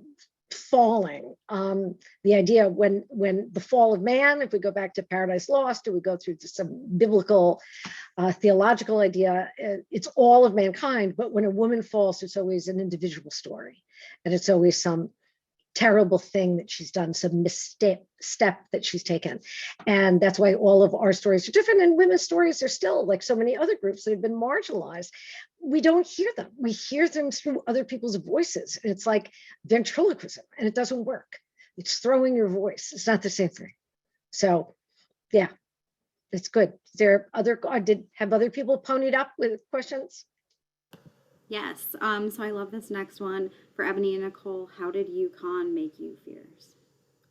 falling, the idea when the fall of man, if we go back to Paradise Lost, or we go through some biblical theological idea, it's all of mankind. But when a woman falls, it's always an individual story, and it's always some terrible thing that she's done, some misstep that she's taken. And that's why all of our stories are different. And women's stories are still, like so many other groups that have been marginalized, we don't hear them. We hear them through other people's voices. It's like ventriloquism, and it doesn't work. It's throwing your voice. It's not the same thing. So yeah, it's good. Have other people ponied up with questions? Yes. So I love this next one for Ebony and Nicole. How did UConn make you fierce?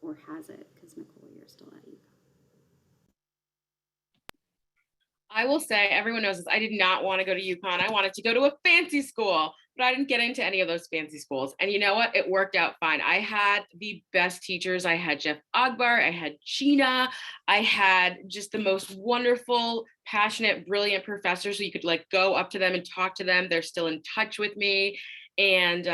Or has it? Because Nicole, you're still at UConn. I will say, everyone knows this, I did not want to go to UConn. I wanted to go to a fancy school, but I didn't get into any of those fancy schools. And you know what? It worked out fine. I had the best teachers. I had Jeff Ogbar, I had Gina, I had just the most wonderful, passionate, brilliant professors. So you could like go up to them and talk to them. They're still in touch with me. And,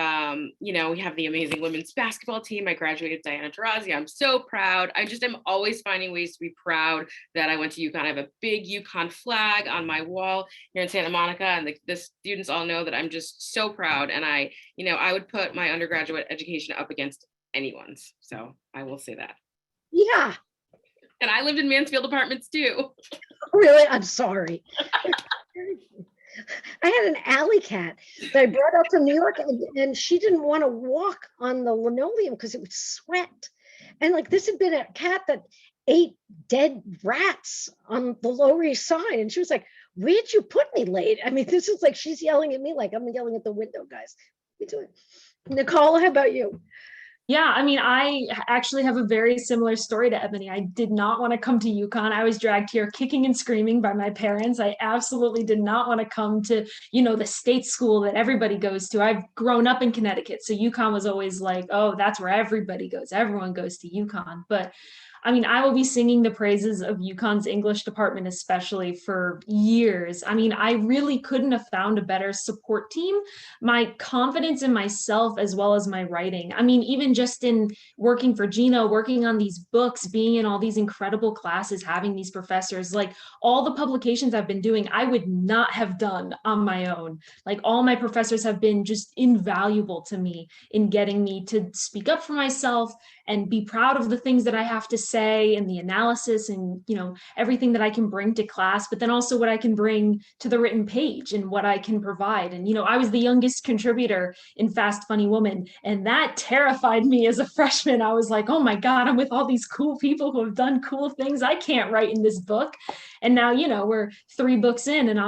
we have the amazing women's basketball team. I graduated Diana Taurasi. I'm so proud. I just am always finding ways to be proud that I went to UConn. I have a big UConn flag on my wall here in Santa Monica. And the students all know that I'm just so proud. And I would put my undergraduate education up against anyone's. So I will say that. Yeah. And I lived in Mansfield Apartments too. Really? I'm sorry. I had an alley cat that I brought up from New York, and she didn't want to walk on the linoleum because it would sweat. And like this had been a cat that ate dead rats on the Lower East Side. And she was like, where'd you put me, late? I mean, this is like, she's yelling at me like I'm yelling at the window, guys. What are you doing? Nicole, how about you? Yeah, I mean, I actually have a very similar story to Ebony. I did not want to come to UConn. I was dragged here kicking and screaming by my parents. I absolutely did not want to come to, the state school that everybody goes to. I've grown up in Connecticut, so UConn was always like, oh, that's where everybody goes. Everyone goes to UConn. But I mean, I will be singing the praises of UConn's English department, especially for years. I mean, I really couldn't have found a better support team. My confidence in myself, as well as my writing. I mean, even just in working for Gina, working on these books, being in all these incredible classes, having these professors, like all the publications I've been doing, I would not have done on my own. Like all my professors have been just invaluable to me in getting me to speak up for myself and be proud of the things that I have to say and the analysis and, everything that I can bring to class, but then also what I can bring to the written page and what I can provide. And, I was the youngest contributor in Fast Funny Woman, and that terrified me as a freshman. I was like, oh my God, I'm with all these cool people who have done cool things. I can't write in this book. And now, we're 3 books in and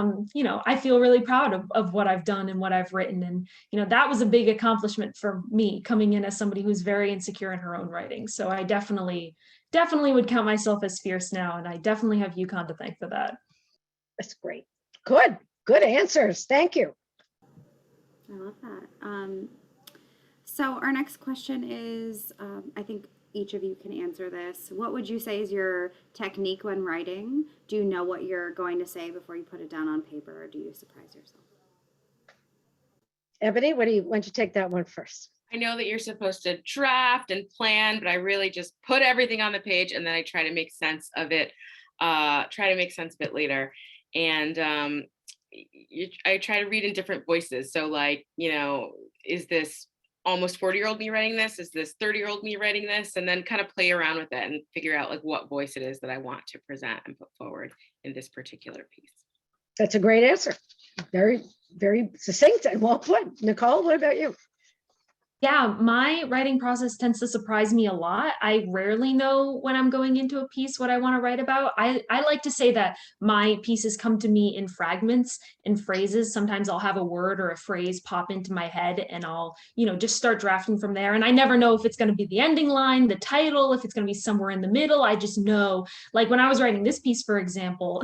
I feel really proud of what I've done and what I've written. And, that was a big accomplishment for me coming in as somebody who's very insecure in her own writing. So I definitely would count myself as fierce now. And I definitely have UConn to thank for that. That's great. Good answers. Thank you. I love that. So our next question is, I think each of you can answer this. What would you say is your technique when writing? Do you know what you're going to say before you put it down on paper, or do you surprise yourself? Ebony, why don't you take that one first? I know that you're supposed to draft and plan, but I really just put everything on the page and then I try to make sense of it, later. And I try to read in different voices. So like, is this almost 40-year-old me writing this? Is this 30-year-old me writing this? And then kind of play around with it and figure out like what voice it is that I want to present and put forward in this particular piece. That's a great answer. Very, very succinct and well put. Nicole, what about you? Yeah, my writing process tends to surprise me a lot. I rarely know when I'm going into a piece what I want to write about. I like to say that my pieces come to me in fragments, in phrases. Sometimes I'll have a word or a phrase pop into my head and I'll, just start drafting from there. And I never know if it's going to be the ending line, the title, if it's going to be somewhere in the middle. I just know, like when I was writing this piece, for example,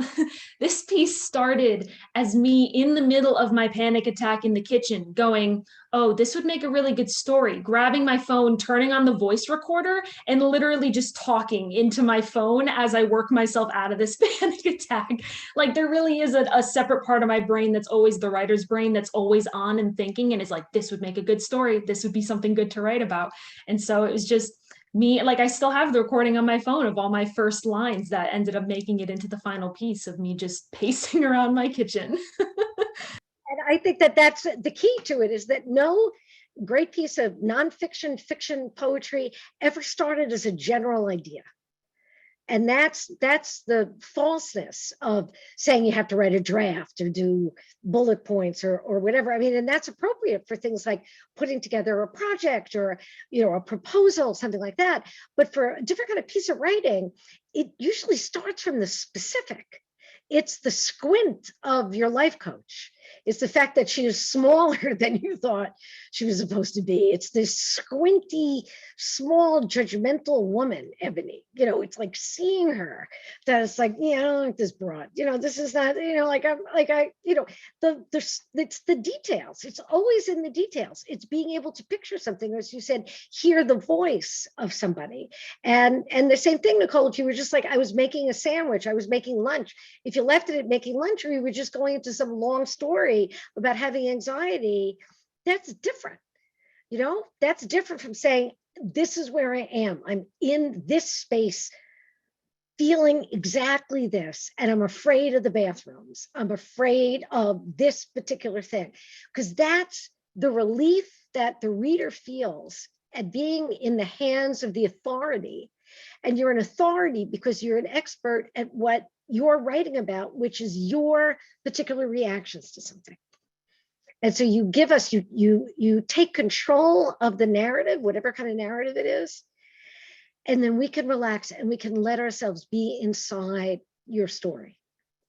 this piece started as me in the middle of my panic attack in the kitchen going, oh, this would make a really good story. Grabbing my phone, turning on the voice recorder, and literally just talking into my phone as I work myself out of this panic attack. Like there really is a separate part of my brain that's always the writer's brain that's always on and thinking, and it's like, this would make a good story. This would be something good to write about. And so it was just me, like I still have the recording on my phone of all my first lines that ended up making it into the final piece of me just pacing around my kitchen. And I think that that's the key to it, is that no great piece of nonfiction, fiction, poetry ever started as a general idea. And that's the falseness of saying you have to write a draft or do bullet points or whatever. I mean, and that's appropriate for things like putting together a project or, a proposal, something like that. But for a different kind of piece of writing, it usually starts from the specific. It's the squint of your life coach. It's the fact that she is smaller than you thought she was supposed to be. It's this squinty, small, judgmental woman, Ebony. It's like seeing her that it's like, I don't like this broad. This is not, it's the details. It's always in the details. It's being able to picture something, as you said, hear the voice of somebody. And the same thing, Nicole, if you were just like, I was making a sandwich, I was making lunch. If you left it at making lunch, or you were just going into some long story about having anxiety, that's different. That's different from saying, this is where I am. I'm in this space, feeling exactly this, and I'm afraid of the bathrooms. I'm afraid of this particular thing, because that's the relief that the reader feels at being in the hands of the authority. And you're an authority because you're an expert at what you're writing about, which is your particular reactions to something. And so you give us, you take control of the narrative, whatever kind of narrative it is, and then we can relax and we can let ourselves be inside your story.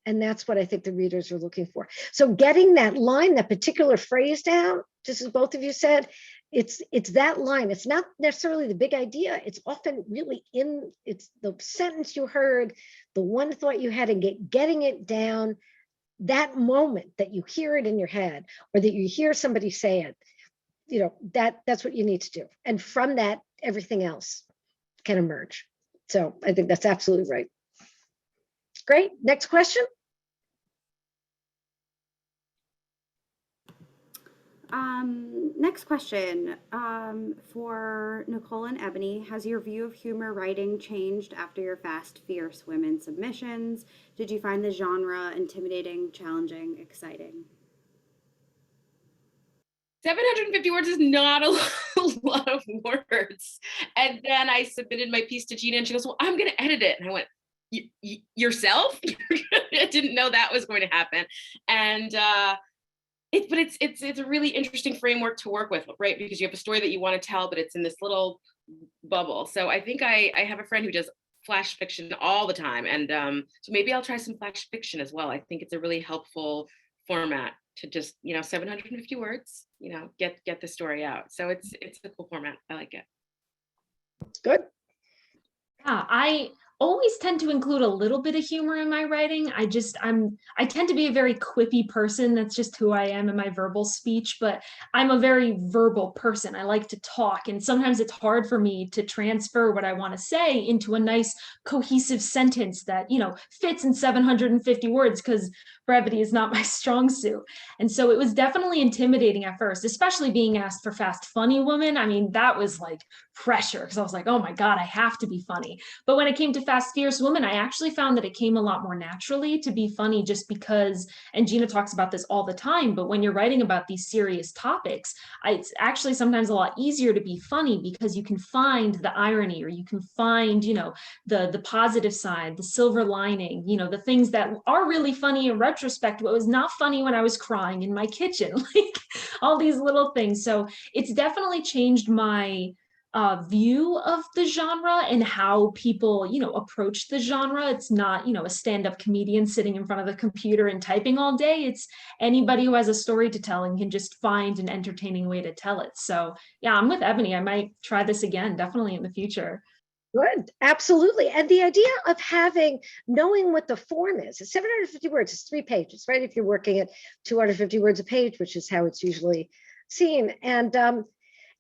And that's what I think the readers are looking for. So getting that line, that particular phrase down, just as both of you said, it's that line. It's not necessarily the big idea. It's often really it's the sentence you heard, the one thought you had, and getting it down, that moment that you hear it in your head or that you hear somebody say it, that's what you need to do. And from that, everything else can emerge. So I think that's absolutely right. Great. Next question. Next question for Nicole and Ebony. Has your view of humor writing changed after your Fast, Fierce Women submissions? Did you find the genre intimidating, challenging, exciting? 750 words is not a lot of words. And then I submitted my piece to Gina and she goes, well, I'm going to edit it. And I went, yourself? I didn't know that was going to happen. And it's a really interesting framework to work with, right? Because you have a story that you want to tell, but it's in this little bubble. So I think I have a friend who does flash fiction all the time. And so maybe I'll try some flash fiction as well. I think it's a really helpful format to just, 750 words, get the story out. So it's a cool format. I like it. Good. Yeah, always tend to include a little bit of humor in my writing. I tend to be a very quippy person. That's just who I am in my verbal speech, but I'm a very verbal person. I like to talk, and sometimes it's hard for me to transfer what I want to say into a nice cohesive sentence that, fits in 750 words, because brevity is not my strong suit. And so it was definitely intimidating at first, especially being asked for Fast Funny Woman. I mean, that was like pressure, because I was like, oh my God, I have to be funny. But when it came to Fast Fierce Woman, I actually found that it came a lot more naturally to be funny, just because, and Gina talks about this all the time, but when you're writing about these serious topics, it's actually sometimes a lot easier to be funny, because you can find the irony, or you can find, the positive side, the silver lining, the things that are really funny in retrospect, what was not funny when I was crying in my kitchen, like all these little things. So it's definitely changed my view of the genre and how people, approach the genre. It's not, a stand-up comedian sitting in front of the computer and typing all day. It's anybody who has a story to tell and can just find an entertaining way to tell it. So yeah, I'm with Ebony. I might try this again, definitely in the future. Good, absolutely. And the idea of knowing what the form is, it's 750 words, it's 3 pages, right? If you're working at 250 words a page, which is how it's usually seen. And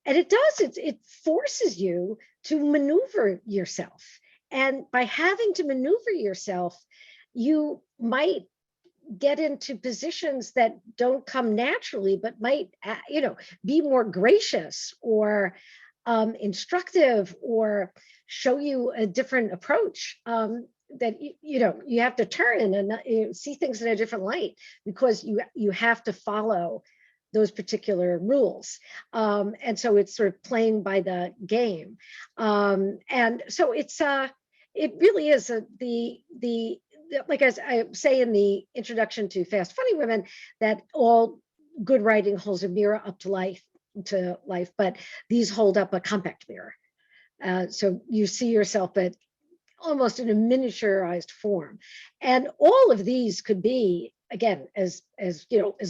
it forces you to maneuver yourself. And by having to maneuver yourself, you might get into positions that don't come naturally, but might, be more gracious or instructive, or show you a different approach, that you have to turn and see things in a different light, because you have to follow those particular rules. And so it's sort of playing by the game. And so it really is like as I say in the introduction to Fast Funny Women, that all good writing holds a mirror up to life, but these hold up a compact mirror. So you see yourself at almost in a miniaturized form. And all of these could be, again, as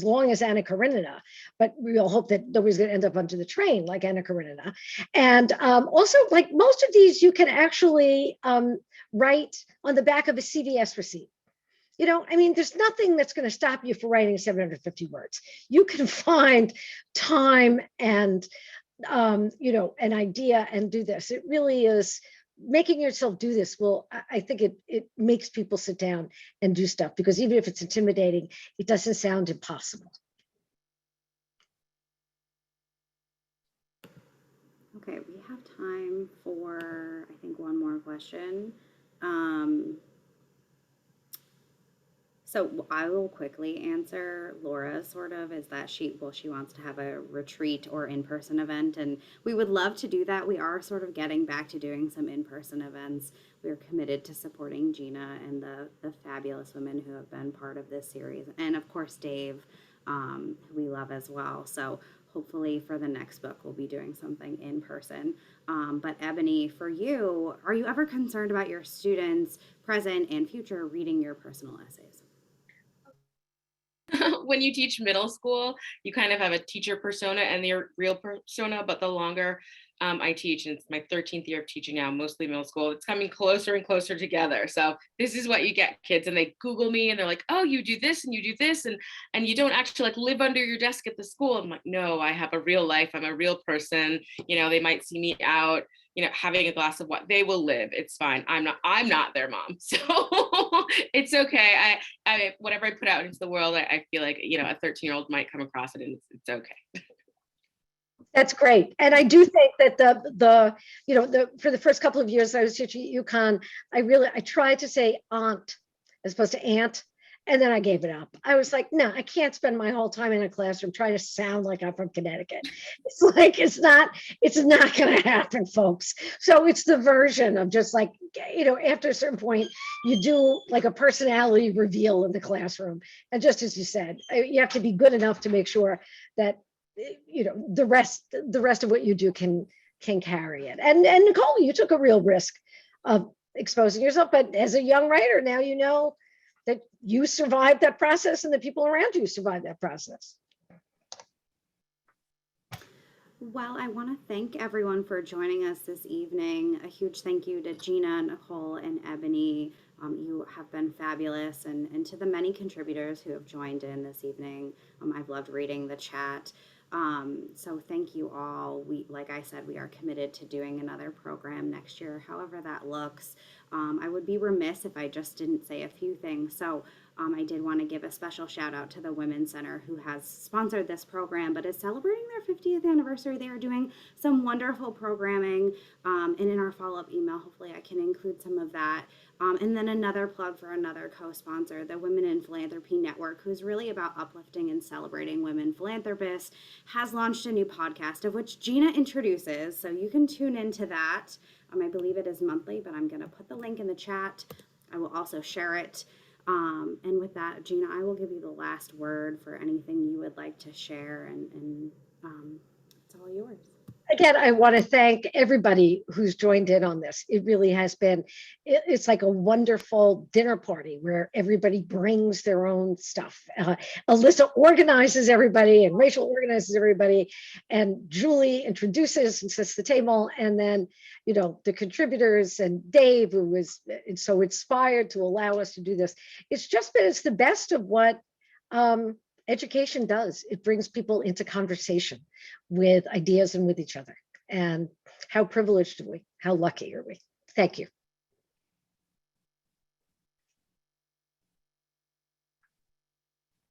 long as Anna Karenina, but we'll hope that nobody's going to end up under the train like Anna Karenina. And also, like most of these, you can actually write on the back of a CVS receipt. There's nothing that's going to stop you from writing 750 words. You can find time and, an idea and do this. It really is making yourself do this. I think it makes people sit down and do stuff, because even if it's intimidating, it doesn't sound impossible. Okay, we have time for, I think, one more question. So I will quickly answer Laura, sort of, is that she wants to have a retreat or in-person event, and we would love to do that. We are sort of getting back to doing some in-person events. We're committed to supporting Gina and the fabulous women who have been part of this series, and of course Dave, who we love as well. So hopefully for the next book, we'll be doing something in person. But Ebony, for you, are you ever concerned about your students, present and future, reading your personal essays? When you teach middle school, you kind of have a teacher persona and your real persona, but the longer I teach, and it's my 13th year of teaching now, mostly middle school, it's coming closer and closer together. So this is what you get, kids, and they Google me and they're like, oh, you do this and you do this, and you don't actually like live under your desk at the school. I'm like, no, I have a real life. I'm a real person. They might see me out, having a glass of what they will live. It's fine. I'm not their mom. So it's okay. I whatever I put out into the world, I feel like, a 13-year-old might come across it, and it's okay. That's great. And I do think that for the first couple of years I was teaching at UConn, I tried to say aunt as opposed to aunt. And then I gave it up. I was like, no, I can't spend my whole time in a classroom trying to sound like I'm from Connecticut. It's like, it's not going to happen, folks. So it's the version of just like, after a certain point, you do like a personality reveal in the classroom. And just as you said, you have to be good enough to make sure that, the rest of what you do can carry it. And Nicole, you took a real risk of exposing yourself, but as a young writer, now you know that you survived that process and the people around you survived that process. Well, I want to thank everyone for joining us this evening. A huge thank you to Gina, Nicole, and Ebony. You have been fabulous, and to the many contributors who have joined in this evening. I've loved reading the chat. So thank you all. Like I said, we are committed to doing another program next year, however that looks. I would be remiss if I just didn't say a few things. So I did want to give a special shout out to the Women's Center, who has sponsored this program but is celebrating their 50th anniversary. They are doing some wonderful programming, and in our follow-up email, hopefully I can include some of that. And then another plug for another co-sponsor, the Women in Philanthropy Network, who's really about uplifting and celebrating women philanthropists, has launched a new podcast of which Gina introduces, so you can tune into that. I believe it is monthly, but I'm going to put the link in the chat. I will also share it. And with that, Gina, I will give you the last word for anything you would like to share, and it's all yours. Again, I want to thank everybody who's joined in on this. It really has been, it's like a wonderful dinner party where everybody brings their own stuff. Alyssa organizes everybody, and Rachel organizes everybody, and Julie introduces and sets the table. And then, you know, the contributors and Dave, who was so inspired to allow us to do this. It's just been, it's the best of what education does. It brings people into conversation with ideas and with each other. And how privileged are we? How lucky are we? Thank you.